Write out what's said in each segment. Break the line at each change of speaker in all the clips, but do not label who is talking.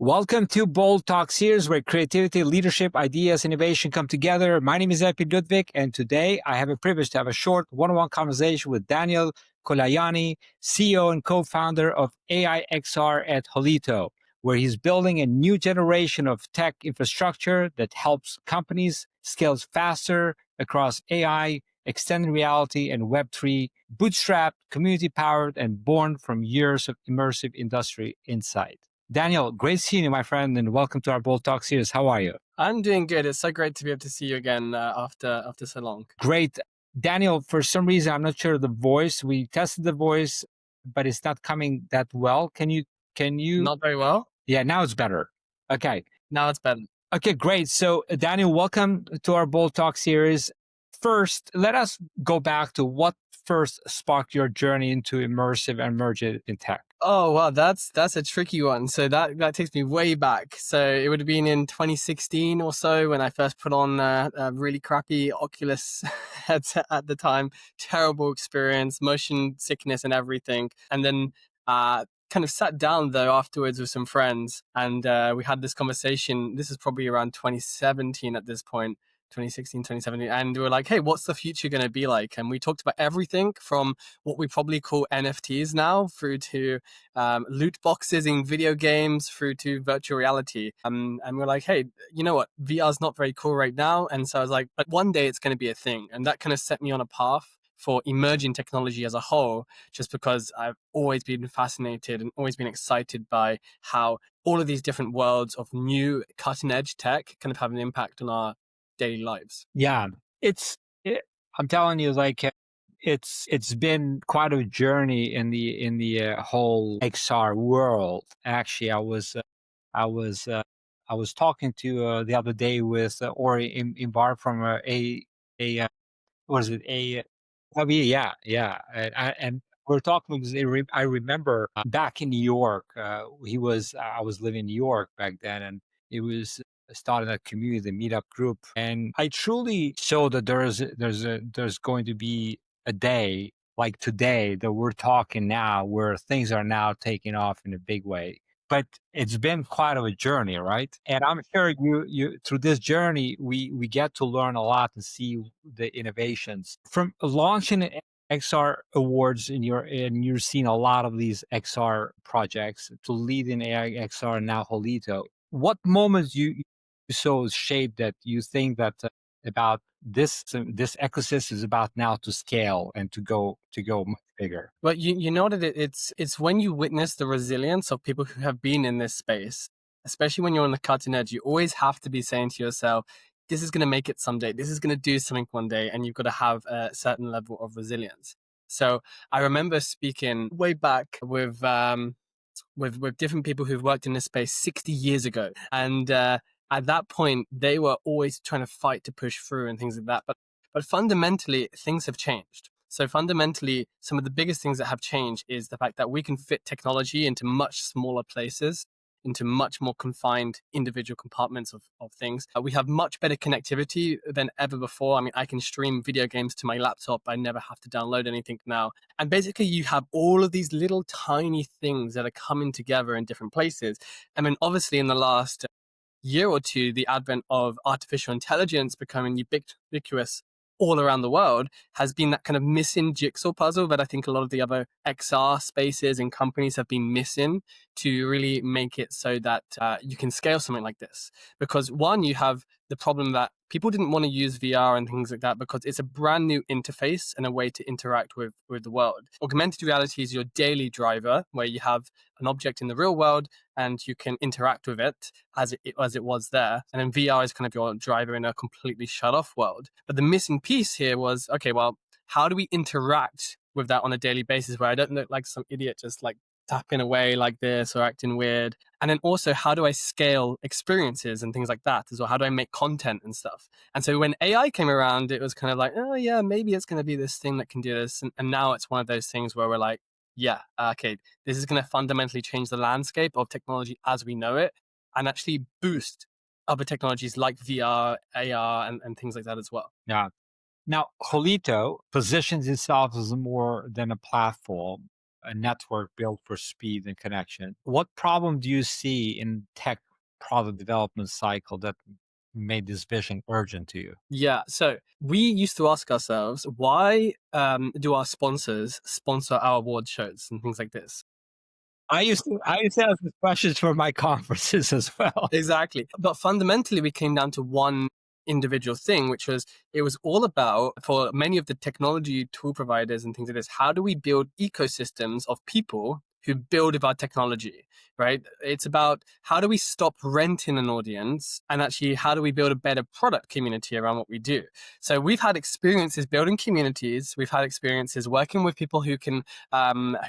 Welcome to Bold Talk series, where creativity, leadership, ideas, innovation come together. My name is Epi Ludvik, and today I have a privilege to have a short one-on-one conversation with Daniel Colaianni, CEO and co-founder of AIXR at Holito, where he's building a new generation of tech infrastructure that helps companies scale faster across AI, extended reality, and Web3, bootstrapped, community-powered, and born from years of immersive industry insight. Daniel, great seeing you, my friend, and welcome to our Bold Talk series. How are you?
I'm doing good. It's so great to be able to see you again after so long.
Great. Daniel, for some reason, I'm not sure the voice. We tested the voice, but it's not coming that well. Can you?
Not very well?
Yeah, now it's better. Okay.
Now it's better.
Okay, great. So, Daniel, welcome to our Bold Talk series. First, let us go back to what first sparked your journey into immersive and emergent in tech.
Oh, wow, that's a tricky one. So that takes me way back. So it would have been in 2016 or so when I first put on a really crappy Oculus headset at the time. Terrible experience, motion sickness and everything. And then kind of sat down though afterwards with some friends, and we had this conversation. This is probably around 2017 at this point. 2016, 2017, and we were like, hey, what's the future going to be like? And we talked about everything from what we probably call NFTs now through to loot boxes in video games through to virtual reality. And we're like, hey, you know what? VR is not very cool right now. And so I was like, but one day it's going to be a thing. And that kind of set me on a path for emerging technology as a whole, just because I've always been fascinated and always been excited by how all of these different worlds of new cutting edge tech kind of have an impact on our daily lives.
Yeah, I'm telling you, like it's been quite a journey in the whole XR world. Actually, I was talking to the other day with Ori Imbar from what is it, yeah, and we're talking because I remember back in New York. I was living in New York back then, and it was started a community, meetup group, and I truly saw that there's going to be a day like today that we're talking now, where things are now taking off in a big way. But it's been quite of a journey, right? And I'm sure you through this journey, we get to learn a lot and see the innovations from launching XR awards and you're seeing a lot of these XR projects to lead in AI XR and now Holito. What moments you so shape that you think that about this ecosystem is about now to scale and to go much bigger?
Well, you know that it's when you witness the resilience of people who have been in this space, especially when you're on the cutting edge, you always have to be saying to yourself, this is going to make it someday. This is going to do something one day, and you've got to have a certain level of resilience. So I remember speaking way back with different people who've worked in this space 60 years ago, and at that point, they were always trying to fight to push through and things like that. But fundamentally, things have changed. So fundamentally, some of the biggest things that have changed is the fact that we can fit technology into much smaller places, into much more confined individual compartments of things. We have much better connectivity than ever before. I mean, I can stream video games to my laptop. I never have to download anything now. And basically, you have all of these little tiny things that are coming together in different places. I mean, obviously, in the last year or two, the advent of artificial intelligence becoming ubiquitous all around the world has been that kind of missing jigsaw puzzle that I think a lot of the other XR spaces and companies have been missing to really make it so that you can scale something like this. Because one, you have the problem that people didn't want to use VR and things like that because it's a brand new interface and a way to interact with the world. Augmented reality is your daily driver, where you have an object in the real world and you can interact with it as it was there. And then VR is kind of your driver in a completely shut off world. But the missing piece here was, okay, well, how do we interact with that on a daily basis where I don't look like some idiot just like tapping away like this or acting weird? And then also, how do I scale experiences and things like that as well? How do I make content and stuff? And so when AI came around, it was kind of like, oh yeah, maybe it's going to be this thing that can do this. And now it's one of those things where we're like, yeah, okay, this is going to fundamentally change the landscape of technology as we know it and actually boost other technologies like VR, AR, and things like that as well.
Yeah. Now, Holito positions itself as more than a platform. a network built for speed and connection. What problem do you see in tech product development cycle that made this vision urgent to you?
Yeah. So we used to ask ourselves, why do our sponsors sponsor our award shows and things like this?
I used to ask these questions for my conferences as well.
Exactly. But fundamentally, we came down to one individual thing, which was it was all about, for many of the technology tool providers and things like this, how do we build ecosystems of people who build with our technology, right? It's about how do we stop renting an audience and actually how do we build a better product community around what we do. So we've had experiences building communities. We've had experiences working with people who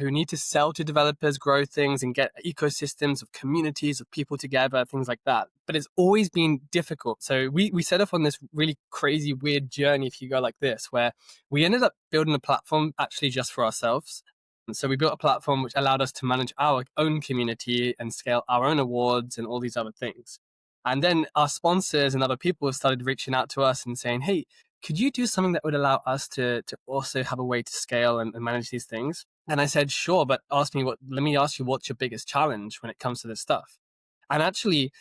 need to sell to developers, grow things, and get ecosystems of communities of people together, things like that. But it's always been difficult. So we set off on this really crazy, weird journey, if you go like this, where we ended up building a platform actually just for ourselves. And so we built a platform which allowed us to manage our own community and scale our own awards and all these other things. And then our sponsors and other people started reaching out to us and saying, hey, could you do something that would allow us to also have a way to scale and manage these things? And I said, sure, but let me ask you, what's your biggest challenge when it comes to this stuff? And actually,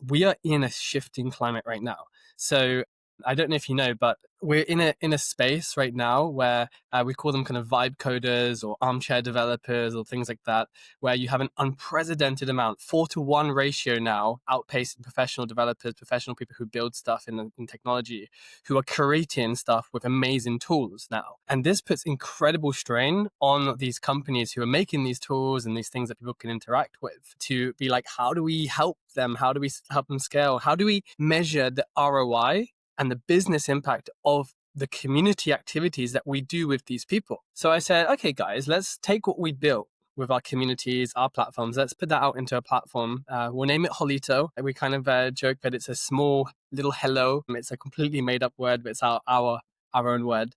we are in a shifting climate right now. So I don't know if you know, but we're in a space right now where we call them kind of vibe coders or armchair developers or things like that, where you have an unprecedented amount, 4-to-1 ratio now, outpacing professional developers, professional people who build stuff in technology, who are creating stuff with amazing tools now. And this puts incredible strain on these companies who are making these tools and these things that people can interact with, to be like, how do we help them? How do we help them scale? How do we measure the ROI and the business impact of the community activities that we do with these people? So I said, okay, guys, let's take what we built with our communities, our platforms, let's put that out into a platform. We'll name it Holito. We kind of joke that it's a small little hello. It's a completely made up word, but it's our own word.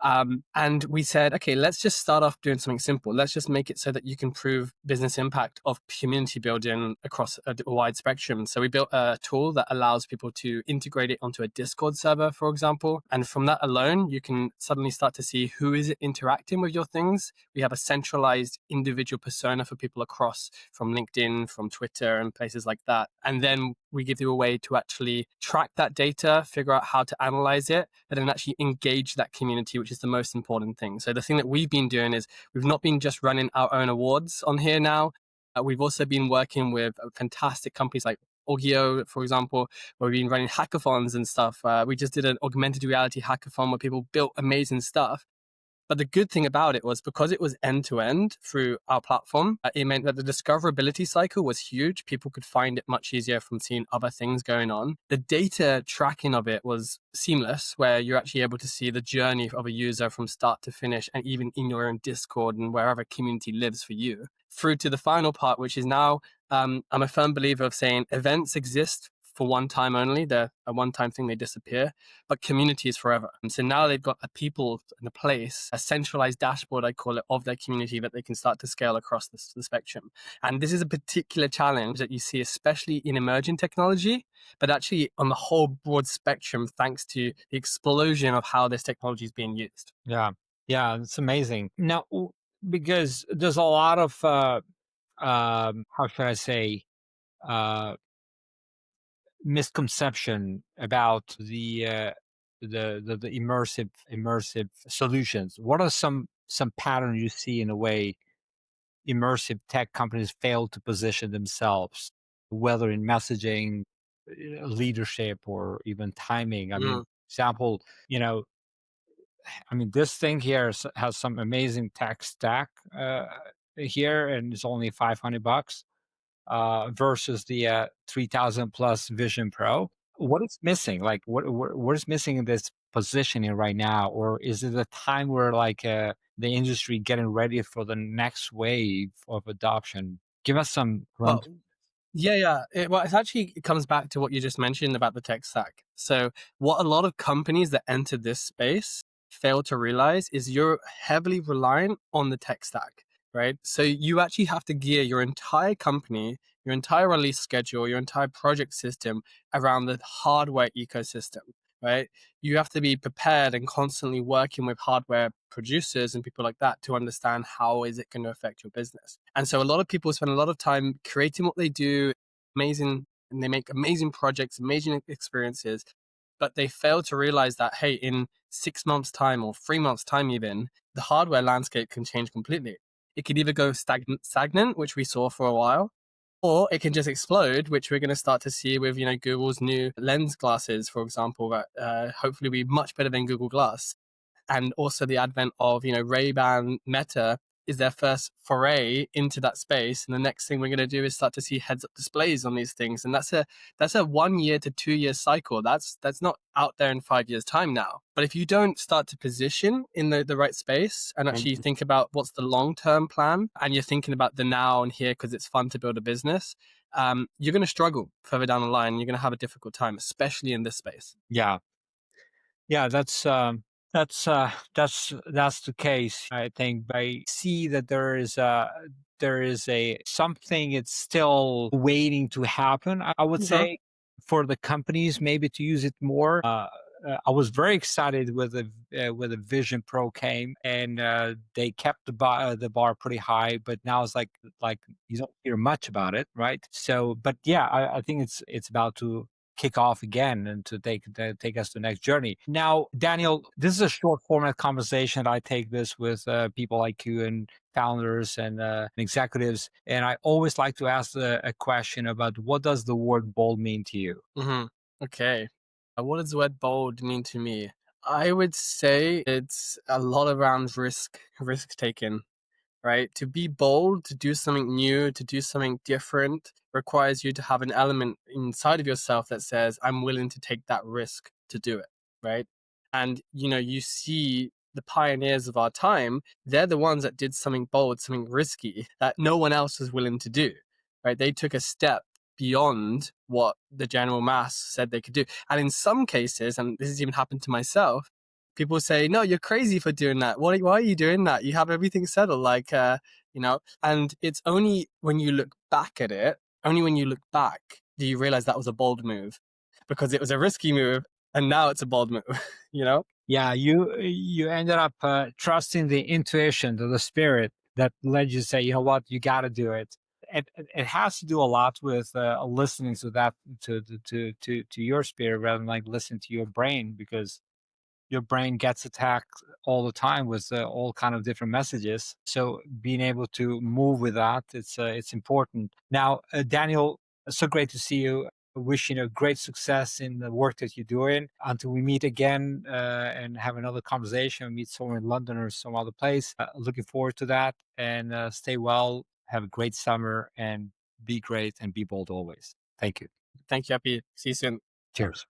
And we said, okay, let's just start off doing something simple. Let's just make it so that you can prove business impact of community building across a wide spectrum. So we built a tool that allows people to integrate it onto a Discord server, for example. And from that alone, you can suddenly start to see who is interacting with your things. We have a centralized individual persona for people across from LinkedIn, from Twitter, and places like that. And then we give you a way to actually track that data, figure out how to analyze it, but then actually engage that community, which is the most important thing. So the thing that we've been doing is we've not been just running our own awards on here now. We've also been working with fantastic companies like Ogio, for example, where we've been running hackathons and stuff. We just did an augmented reality hackathon where people built amazing stuff. But the good thing about it was because it was end to end through our platform, it meant that the discoverability cycle was huge. People could find it much easier from seeing other things going on. The data tracking of it was seamless, where you're actually able to see the journey of a user from start to finish, and even in your own Discord and wherever community lives for you, through to the final part, which is now, I'm a firm believer of saying events exist for one time only. They're a one-time thing, they disappear, but community is forever. And so now they've got a people and a place, a centralized dashboard, I call it, of their community that they can start to scale across the spectrum. And this is a particular challenge that you see, especially in emerging technology, but actually on the whole broad spectrum, thanks to the explosion of how this technology is being used.
Yeah, yeah, it's amazing. Now, because there's a lot of how should I say, uh, misconception about the immersive solutions. What are some patterns you see in a way immersive tech companies fail to position themselves, whether in messaging, leadership, or even timing? I mean,
Mm.
example, I mean, this thing here has some amazing tech stack here, and it's only $500 versus the 3000 plus Vision Pro. What is missing? Like, what is missing in this positioning right now, or is it a time where like the industry getting ready for the next wave of adoption? Give us some
Well,
grunt.
yeah. It comes back to what you just mentioned about the tech stack. So, what a lot of companies that enter this space fail to realize is you're heavily reliant on the tech stack, right? So, you actually have to gear your entire company, your entire release schedule, your entire project system around the hardware ecosystem, right? You have to be prepared and constantly working with hardware producers and people like that to understand how is it going to affect your business. And so a lot of people spend a lot of time creating what they do, amazing, and they make amazing projects, amazing experiences, but they fail to realize that, hey, in 6 months' time or 3 months' time, even the hardware landscape can change completely. It could either go stagnant, which we saw for a while, or it can just explode, which we're going to start to see with Google's new lens glasses, for example, that hopefully will be much better than Google Glass, and also the advent of Ray-Ban Meta is their first foray into that space, and the next thing we're going to do is start to see heads-up displays on these things, and that's a 1 year to 2 year cycle. That's not out there in 5 years time now. But if you don't start to position in the right space and actually think about what's the long-term plan, and you're thinking about the now and here because it's fun to build a business, you're going to struggle further down the line. You're going to have a difficult time, especially in this space.
Yeah. Yeah, that's the case. I think I see that there is a something it's still waiting to happen. I would
Mm-hmm.
say for the companies maybe to use it more. I was very excited when the Vision Pro came, and they kept the bar pretty high. But now it's like you don't hear much about it, right? So, but yeah, I think it's about to kick off again and to take us to the next journey. Now, Daniel, this is a short format conversation. I take this with people like you and founders and executives, and I always like to ask a question about what does the word bold mean to you?
Mm-hmm. Okay. What does the word bold mean to me? I would say it's a lot around risk taking, right? To be bold, to do something new, to do something different requires you to have an element inside of yourself that says, I'm willing to take that risk to do it, right? And, you see the pioneers of our time, they're the ones that did something bold, something risky that no one else was willing to do, right? They took a step beyond what the general mass said they could do. And in some cases, and this has even happened to myself, people say, no, you're crazy for doing that. Why are you doing that? You have everything settled. And it's only when you look back at it, only when you look back, do you realize that was a bold move because it was a risky move and now it's a bold move, you know?
Yeah, you ended up trusting the intuition, the spirit that led you to say, you know what, you got to do it. It has to do a lot with listening to that to your spirit rather than like listening to your brain, because your brain gets attacked all the time with all kind of different messages. So being able to move with that, it's important. Now, Daniel, it's so great to see you. Wishing you great success in the work that you're doing. Until we meet again and have another conversation, meet somewhere in London or some other place. Looking forward to that. And stay well. Have a great summer and be great and be bold always. Thank you.
Thank you, Epi. See you soon.
Cheers.